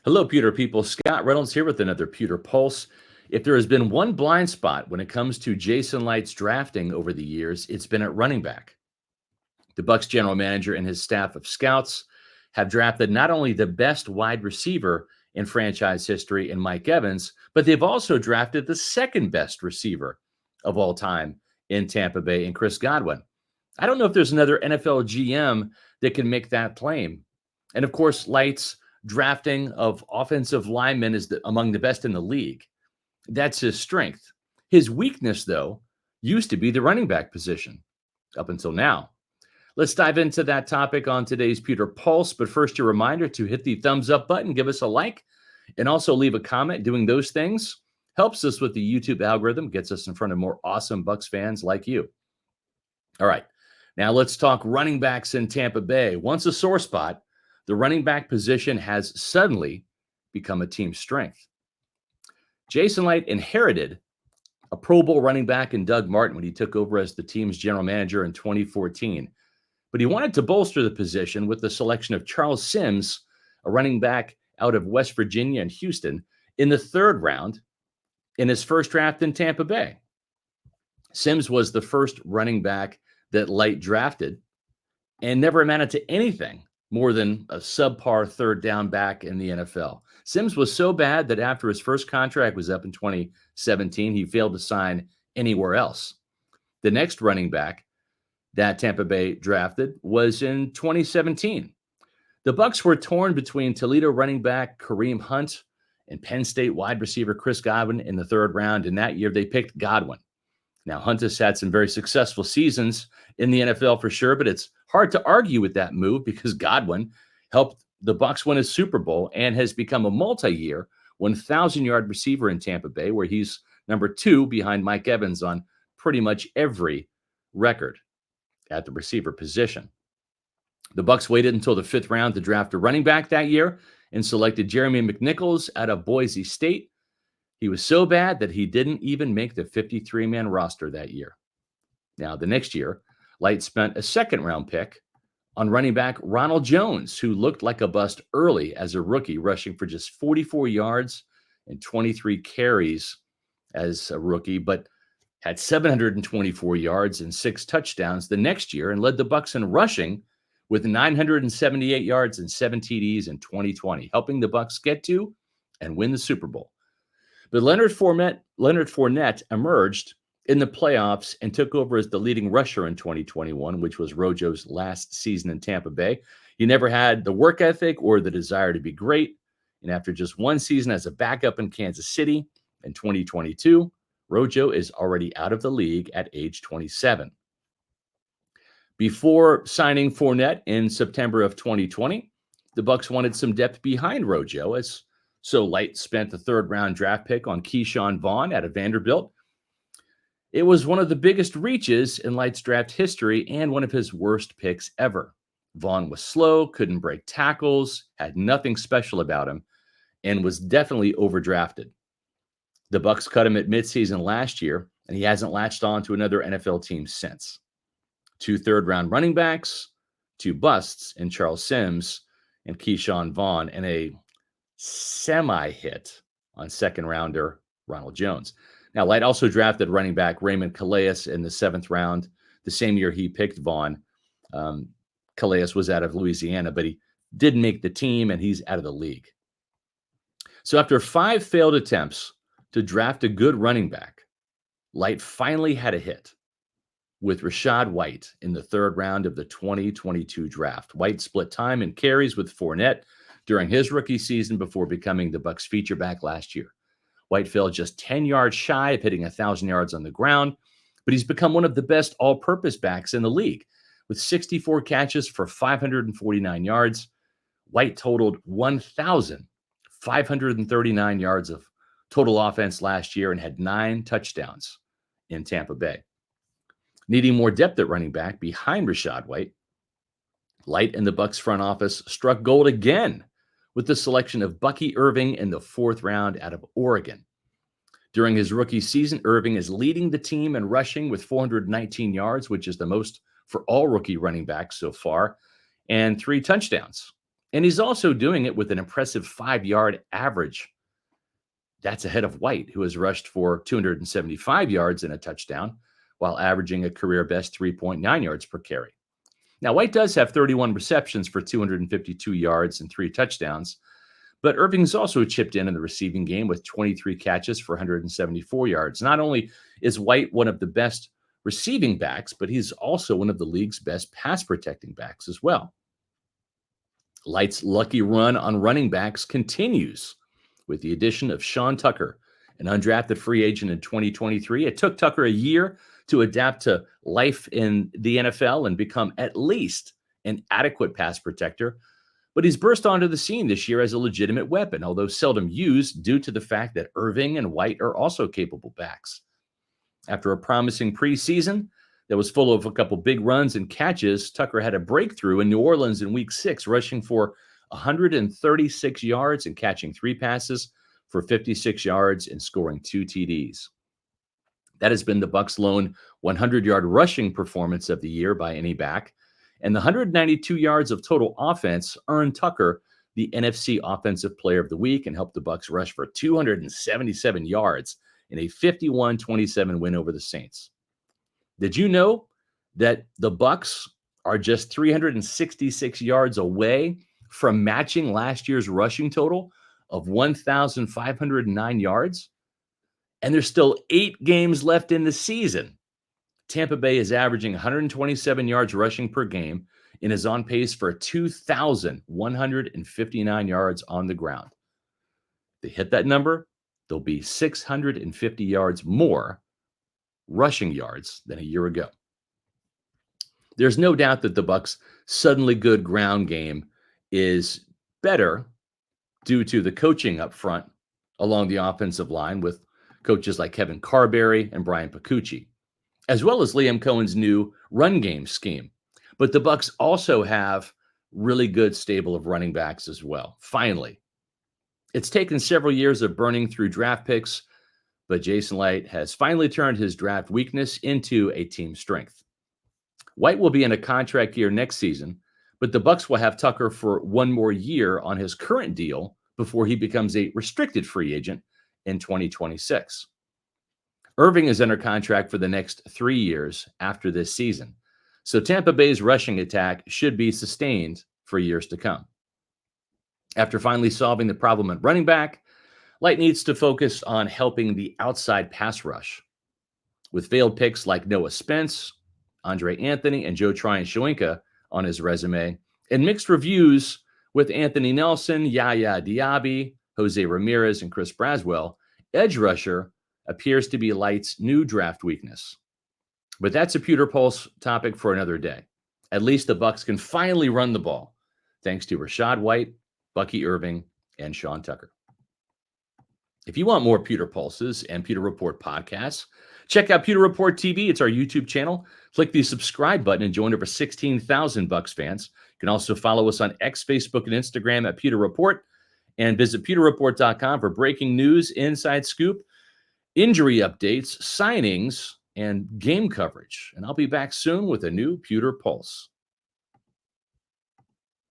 Hello, Pewter people. Scott Reynolds here with another Pewter Pulse. If there has been one blind spot when it comes to Jason Licht's drafting over the years, it's been at running back. The Bucs general manager and his staff of scouts have drafted not only the best wide receiver in franchise history in Mike Evans, but they've also drafted the second best receiver of all time in Tampa Bay in Chris Godwin. I don't know if there's another NFL GM that can make that claim. And of course, Light's drafting of offensive linemen is among the best in the league. That's his strength. His weakness, though, used to be the running back position up until now. Let's dive into that topic on today's Pewter Pulse. But first, a reminder to hit the thumbs up button, give us a like, and also leave a comment. Doing those things helps us with the YouTube algorithm, gets us in front of more awesome Bucs fans like you. All right, now let's talk running backs in Tampa Bay. Once a sore spot, the running back position has suddenly become a team strength. Jason Licht inherited a Pro Bowl running back in Doug Martin when he took over as the team's general manager in 2014. But he wanted to bolster the position with the selection of Charles Sims, a running back out of West Virginia and Houston, in the third round in his first draft in Tampa Bay. Sims was the first running back that Licht drafted and never amounted to anything more than a subpar third down back in the NFL. Sims was so bad that after his first contract was up in 2017, he failed to sign anywhere else. The next running back that Tampa Bay drafted was in 2017. The Bucs were torn between Toledo running back Kareem Hunt and Penn State wide receiver Chris Godwin in the third round. And that year they picked Godwin. Now, Hunt has had some very successful seasons in the NFL for sure, but it's hard to argue with that move because Godwin helped the Bucs win a Super Bowl and has become a multi-year 1,000-yard receiver in Tampa Bay, where he's number 2 behind Mike Evans on pretty much every record at the receiver position. The Bucs waited until the 5th round to draft a running back that year and selected Jeremy McNichols out of Boise State. He was so bad that he didn't even make the 53-man roster that year. Now, the next year, Licht spent a second-round pick on running back Ronald Jones, who looked like a bust early as a rookie, rushing for just 44 yards and 23 carries as a rookie, but had 724 yards and 6 touchdowns the next year and led the Bucs in rushing with 978 yards and 7 TDs in 2020, helping the Bucs get to and win the Super Bowl. But Leonard Fournette emerged in the playoffs and took over as the leading rusher in 2021, which was Rojo's last season in Tampa Bay. He never had the work ethic or the desire to be great. And after just one season as a backup in Kansas City in 2022, Rojo is already out of the league at age 27. Before signing Fournette in September of 2020, the Bucs wanted some depth behind Rojo, so Licht spent the third-round draft pick on Vaughn out of Vanderbilt. It was one of the biggest reaches in Light's draft history and one of his worst picks ever. Vaughn was slow, couldn't break tackles, had nothing special about him, and was definitely overdrafted. The Bucs cut him at midseason last year, and he hasn't latched on to another NFL team since. 2 third-round running backs, 2 busts in Charles Sims and Vaughn, and a semi-hit on second-rounder Ronald Jones. Now, Licht also drafted running back Raymond Calais in the 7th round, the same year he picked Vaughn. Calais was out of Louisiana, but he didn't make the team, and he's out of the league. So after 5 failed attempts to draft a good running back, Licht finally had a hit with Rachaad White in the 3rd round of the 2022 draft. White split time and carries with Fournette during his rookie season before becoming the Bucs feature back last year. White fell just 10 yards shy of hitting 1,000 yards on the ground, but he's become one of the best all-purpose backs in the league. With 64 catches for 549 yards, White totaled 1,539 yards of total offense last year and had 9 touchdowns in Tampa Bay. Needing more depth at running back behind Rachaad White, Licht and the Bucs front office struck gold again with the selection of White Irving in the 4th round out of Oregon. During his rookie season, Irving is leading the team in rushing with 419 yards, which is the most for all rookie running backs so far, and 3 touchdowns. And he's also doing it with an impressive 5-yard average. That's ahead of White, who has rushed for 275 yards and a touchdown, while averaging a career best 3.9 yards per carry. Now, White does have 31 receptions for 252 yards and 3 touchdowns, but Irving's also chipped in the receiving game with 23 catches for 174 yards. Not only is White one of the best receiving backs, but he's also one of the league's best pass protecting backs as well. Light's lucky run on running backs continues with the addition of Sean Tucker, an undrafted free agent in 2023. It took Tucker a year to adapt to life in the NFL and become at least an adequate pass protector, but he's burst onto the scene this year as a legitimate weapon, although seldom used due to the fact that Irving and White are also capable backs. After a promising preseason that was full of a couple big runs and catches, Tucker had a breakthrough in New Orleans in Week 6, rushing for 136 yards and catching 3 passes for 56 yards and scoring 2 TDs. That has been the Bucs' lone 100-yard rushing performance of the year by any back, and the 192 yards of total offense earned Tucker the NFC Offensive Player of the Week and helped the Bucs rush for 277 yards in a 51-27 win over the Saints. Did you know that the Bucs are just 366 yards away from matching last year's rushing total of 1,509 yards? And there's still 8 games left in the season. Tampa Bay is averaging 127 yards rushing per game and is on pace for 2,159 yards on the ground. If they hit that number, there'll be 650 yards more rushing yards than a year ago. There's no doubt that the Bucs' suddenly good ground game is better due to the coaching up front along the offensive line with coaches like Kevin Carberry and Brian Picucci, as well as Liam Cohen's new run game scheme. But the Bucs also have really good stable of running backs as well. Finally, it's taken several years of burning through draft picks, but Jason Licht has finally turned his draft weakness into a team strength. White will be in a contract year next season, but the Bucs will have Tucker for 1 more year on his current deal before he becomes a restricted free agent in 2026. Irving is under contract for the next 3 years after this season, so Tampa Bay's rushing attack should be sustained for years to come. After finally solving the problem at running back, Licht needs to focus on helping the outside pass rush. With failed picks like Noah Spence, Andre Anthony, and Joe Tryon-Shoyinka on his resume, and mixed reviews with Anthony Nelson, Yaya Diaby, Jose Ramirez, and Chris Braswell, edge rusher appears to be Light's new draft weakness. But that's a Pewter Pulse topic for another day. At least the Bucs can finally run the ball, thanks to Rachaad White, Bucky Irving, and Sean Tucker. If you want more Pewter Pulses and Pewter Report podcasts, check out Pewter Report TV. It's our YouTube channel. Click the subscribe button and join over 16,000 Bucs fans. You can also follow us on X, Facebook, and Instagram at Pewter Report, and visit pewterreport.com for breaking news, inside scoop, injury updates, signings, and game coverage. And I'll be back soon with a new Pewter Pulse.